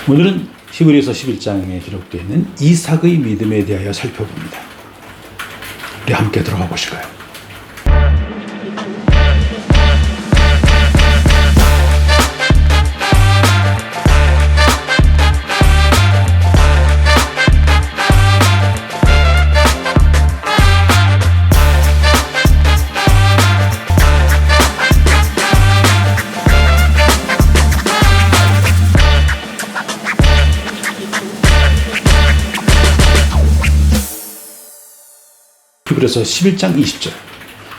오늘은 히브리서 11장에 기록되어 있는 이삭의 믿음에 대하여 살펴봅니다. 우리 함께 들어가 보실까요? 히브리서 11장 20절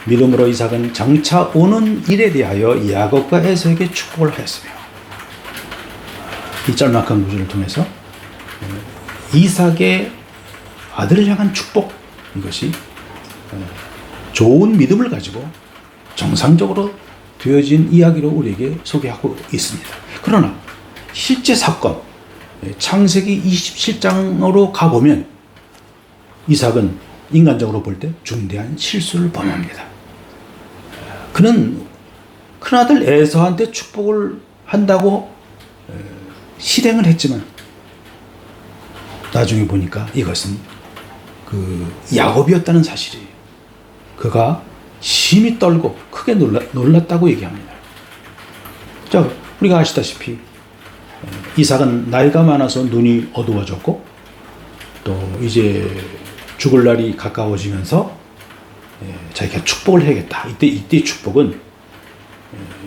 믿음으로 이삭은 장차 오는 일에 대하여 야곱과 에서에게 축복을 하였으며, 이 짤막한 구절을 통해서 이삭의 아들을 향한 축복, 이것이 좋은 믿음을 가지고 정상적으로 되어진 이야기로 우리에게 소개하고 있습니다. 그러나 실제 사건, 창세기 27장으로 가보면 이삭은 인간적으로 볼 때 중대한 실수를 범합니다. 그는 큰아들 에서한테 축복을 한다고 실행을 했지만 나중에 보니까 이것은 야곱이었다는 사실이에요. 그가 심히 떨고 크게 놀랐다고 얘기합니다. 자, 우리가 아시다시피 이삭은 나이가 많아서 눈이 어두워졌고 또 이제 죽을 날이 가까워지면서 자기가 축복을 해야겠다. 이때 축복은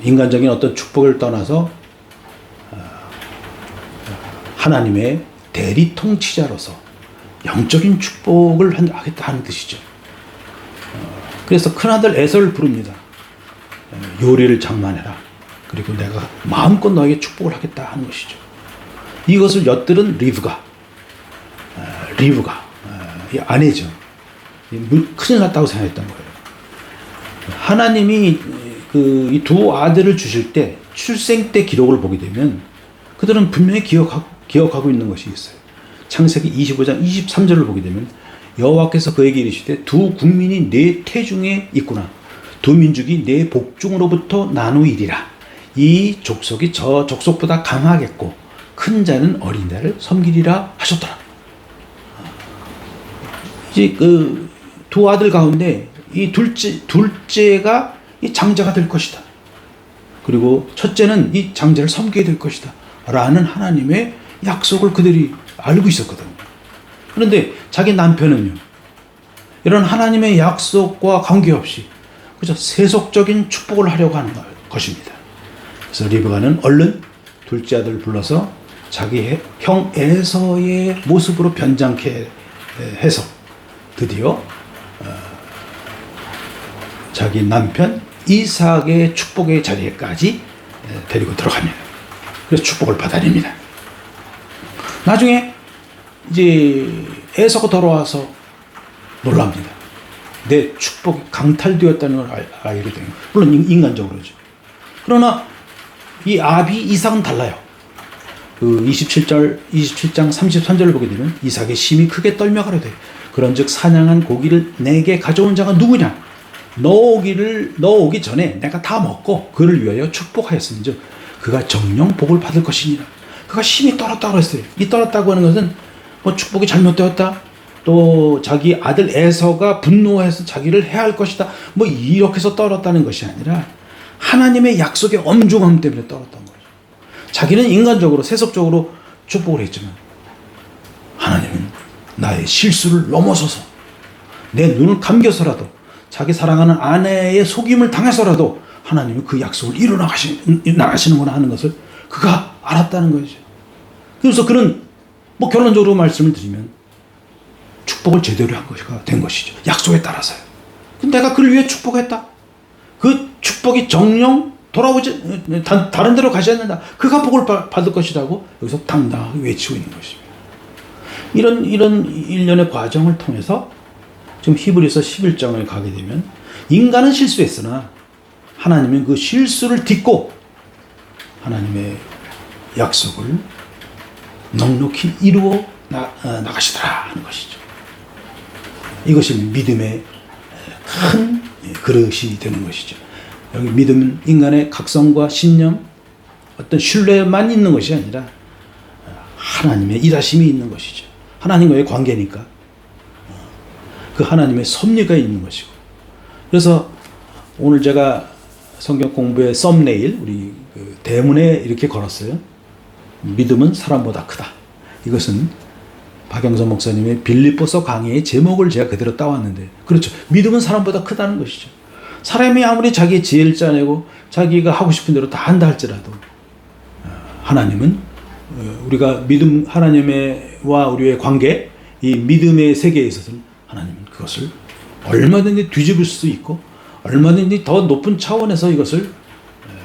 인간적인 어떤 축복을 떠나서 하나님의 대리 통치자로서 영적인 축복을 하겠다 하는 뜻이죠. 그래서 큰아들 에서를 부릅니다. 요리를 장만해라. 그리고 내가 마음껏 너에게 축복을 하겠다 하는 것이죠. 이것을 엿들은 리브가 아내죠. 큰일 났다고 생각했던 거예요. 하나님이 이 두 아들을 주실 때 출생 때 기록을 보게 되면 그들은 분명히 기억하고 있는 것이 있어요. 창세기 25장 23절을 보게 되면 여호와께서 그에게 이르시되 두 국민이 네 태중에 있구나. 두 민족이 네 복중으로부터 나누이리라. 이 족속이 저 족속보다 강하겠고 큰 자는 어린 자를 섬기리라 하셨더라. 이제 두 아들 가운데 이 둘째가 이 장자가 될 것이다. 그리고 첫째는 이 장자를 섬기게 될 것이다. 라는 하나님의 약속을 그들이 알고 있었거든요. 그런데 자기 남편은요, 이런 하나님의 약속과 관계없이 그저 세속적인 축복을 하려고 하는 것입니다. 그래서 리브가는 얼른 둘째 아들을 불러서 자기 형 에서의 모습으로 변장케 해서 드디어 자기 남편 이삭의 축복의 자리에까지 데리고 들어갑니다. 그래서 축복을 받아냅니다. 나중에 이제 에서가 돌아와서 놀랍니다. 내 축복이 강탈되었다는 걸 알게 돼요. 물론 인간적으로죠. 그러나 이 아비 이삭은 달라요. 27장 33절을 보게 되면 이삭의 심히 크게 떨며 가로되 그런즉 사냥한 고기를 내게 가져온 자가 누구냐? 너 오기 전에 내가 다 먹고 그를 위하여 축복하였음즉 그가 정령 복을 받을 것이니라. 그가 심히 떨었다고 했어요. 이 떨었다고 하는 것은 뭐 축복이 잘못되었다, 또 자기 아들 에서가 분노해서 자기를 해할 것이다, 뭐 이렇게 해서 떨었다는 것이 아니라 하나님의 약속의 엄중함 때문에 떨었던 거죠. 자기는 인간적으로 세속적으로 축복을 했지만 하나님은 나의 실수를 넘어서서 내 눈을 감겨서라도 자기 사랑하는 아내의 속임을 당해서라도 하나님은 그 약속을 이루나가시는구나 하는 것을 그가 알았다는 거죠. 그래서 그는 뭐 결론적으로 말씀을 드리면 축복을 제대로 된 것이죠. 약속에 따라서요. 근데 내가 그를 위해 축복했다. 그 축복이 정령 돌아오지 다른 데로 가지 않는다. 그가 복을 받을 것이라고 여기서 당당하게 외치고 있는 것입니다. 이런 일련의 과정을 통해서 지금 히브리서 11장을 가게 되면 인간은 실수했으나 하나님은 그 실수를 딛고 하나님의 약속을 넉넉히 이루어 나가시더라 하는 것이죠. 이것이 믿음의 큰 그릇이 되는 것이죠. 여기 믿음은 인간의 각성과 신념, 어떤 신뢰만 있는 것이 아니라 하나님의 일하심이 있는 것이죠. 하나님과의 관계니까 그 하나님의 섭리가 있는 것이고. 그래서 오늘 제가 성경 공부의 썸네일 우리 그 대문에 이렇게 걸었어요. 믿음은 사람보다 크다. 이것은 박영선 목사님의 빌립보서 강의의 제목을 제가 그대로 따왔는데, 그렇죠. 믿음은 사람보다 크다는 것이죠. 사람이 아무리 자기 지혜를 짜내고 자기가 하고 싶은 대로 다 한다 할지라도 하나님은 우리가 믿음, 하나님과 우리의 관계, 이 믿음의 세계에 있어서는 하나님은 그것을 얼마든지 뒤집을 수 있고 얼마든지 더 높은 차원에서 이것을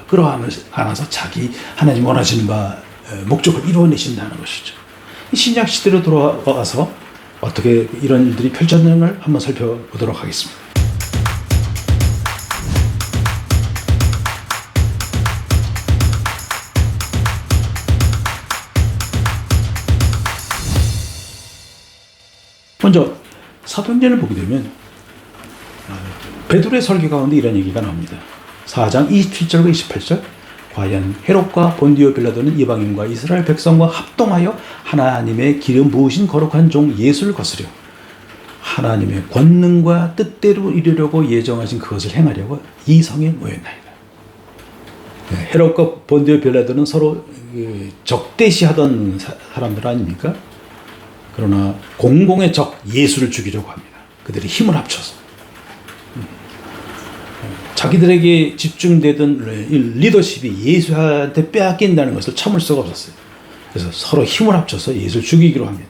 끌어안아서 자기 하나님 원하시는 바 목적을 이루어내신다는 것이죠. 신약 시대로 돌아가서 어떻게 이런 일들이 펼쳐지는걸 한번 살펴보도록 하겠습니다. 먼저 사도행전을 보게 되면 베드로의 설교 가운데 이런 얘기가 나옵니다. 4장 27절과 28절, 과연 헤롯과 본디오 빌라도는 이방인과 이스라엘 백성과 합동하여 하나님의 기름 부으신 거룩한 종 예수를 거스려 하나님의 권능과 뜻대로 이루려고 예정하신 그것을 행하려고 이 성에 모였나이다. 헤롯과 본디오 빌라도는 서로 적대시하던 사람들 아닙니까? 그러나 공공의 적 예수를 죽이려고 합니다. 그들이 힘을 합쳐서 자기들에게 집중되던 리더십이 예수한테 빼앗긴다는 것을 참을 수가 없었어요. 그래서 서로 힘을 합쳐서 예수를 죽이기로 합니다.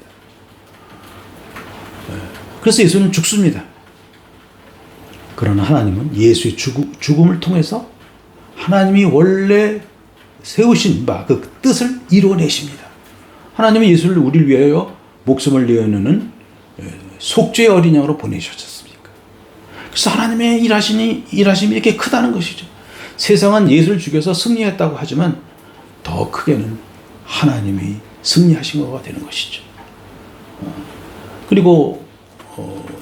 그래서 예수는 죽습니다. 그러나 하나님은 예수의 죽음을 통해서 하나님이 원래 세우신 바 그 뜻을 이루어내십니다. 하나님은 예수를 우리를 위하여 목숨을 내어놓는 속죄의 어린 양으로 보내주셨습니다. 그래서 하나님의 일하심이 이렇게 크다는 것이죠. 세상은 예수를 죽여서 승리했다고 하지만 더 크게는 하나님이 승리하신 거가 되는 것이죠. 그리고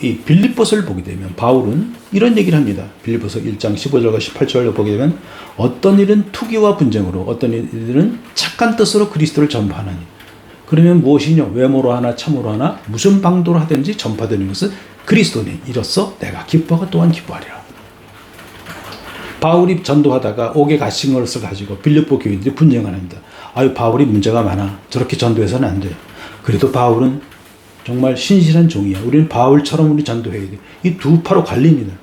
이 빌립보서를 보게 되면 바울은 이런 얘기를 합니다. 빌립보서 1장 15절과 18절을 보게 되면 어떤 일은 투기와 분쟁으로, 어떤 일은 착한 뜻으로 그리스도를 전파하나니, 그러면 무엇이냐? 외모로 하나 참으로 하나 무슨 방도로 하든지 전파되는 것은 그리스도니, 이로써 내가 기뻐하고 또한 기뻐하리라. 바울이 전도하다가 옥에 갇힌 것을 가지고 빌립보 교인들이 분쟁을 합니다. 아유, 바울이 문제가 많아. 저렇게 전도해서는 안 돼. 그래도 바울은 정말 신실한 종이야. 우리는 바울처럼 우리 전도해야 돼. 이 두 파로 갈립니다.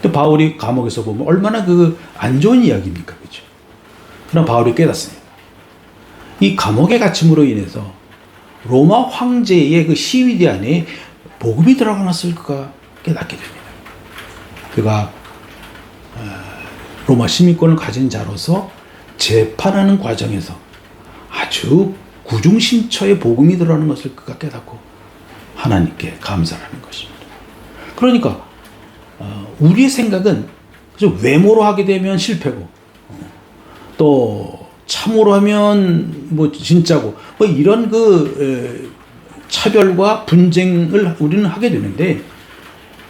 근데 바울이 감옥에서 보면 얼마나 그 안 좋은 이야기입니까? 그죠? 그러나 바울이 깨닫습니다. 이 감옥에 갇힘으로 인해서 로마 황제의 그 시위대 안에 복음이 들어갔을 그가 깨닫게 됩니다. 그가 로마 시민권을 가진 자로서 재판하는 과정에서 아주 구중신처의 복음이 들어가는 것을 그가 깨닫고 하나님께 감사하는 것입니다. 그러니까 우리의 생각은 외모로 하게 되면 실패고, 또 참으로 하면 뭐 진짜고, 뭐 이런 차별과 분쟁을 우리는 하게 되는데,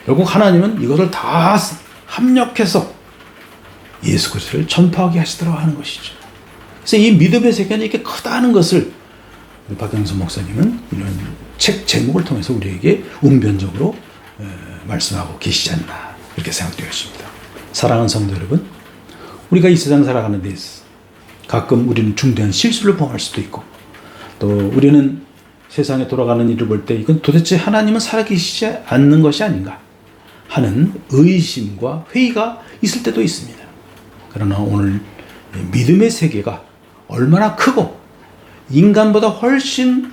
결국 하나님은 이것을 다 합력해서 예수 그리스도를 전파하게 하시도록 하는 것이죠. 그래서 이 믿음의 세계는 이렇게 크다는 것을 박영선 목사님은 이런 책 제목을 통해서 우리에게 웅변적으로 말씀하고 계시지 않나, 이렇게 생각되었습니다. 사랑하는 성도 여러분, 우리가 이 세상 살아가는 데 있어서 가끔 우리는 중대한 실수를 범할 수도 있고, 또 우리는 세상에 돌아가는 일을 볼 때 이건 도대체 하나님은 살아계시지 않는 것이 아닌가 하는 의심과 회의가 있을 때도 있습니다. 그러나 오늘 믿음의 세계가 얼마나 크고 인간보다 훨씬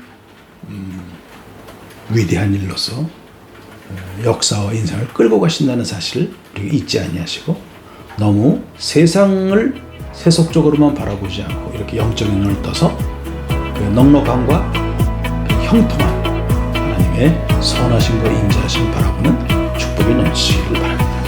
위대한 일로서 역사와 인생을 끌고 가신다는 사실을 우리가 잊지 아니하시고, 너무 세상을 세속적으로만 바라보지 않고 이렇게 영적인 눈을 떠서 그 넉넉함과 그 형통한 하나님의 선하심과 인자하심을 바라보는 축복이 넘치기를 바랍니다.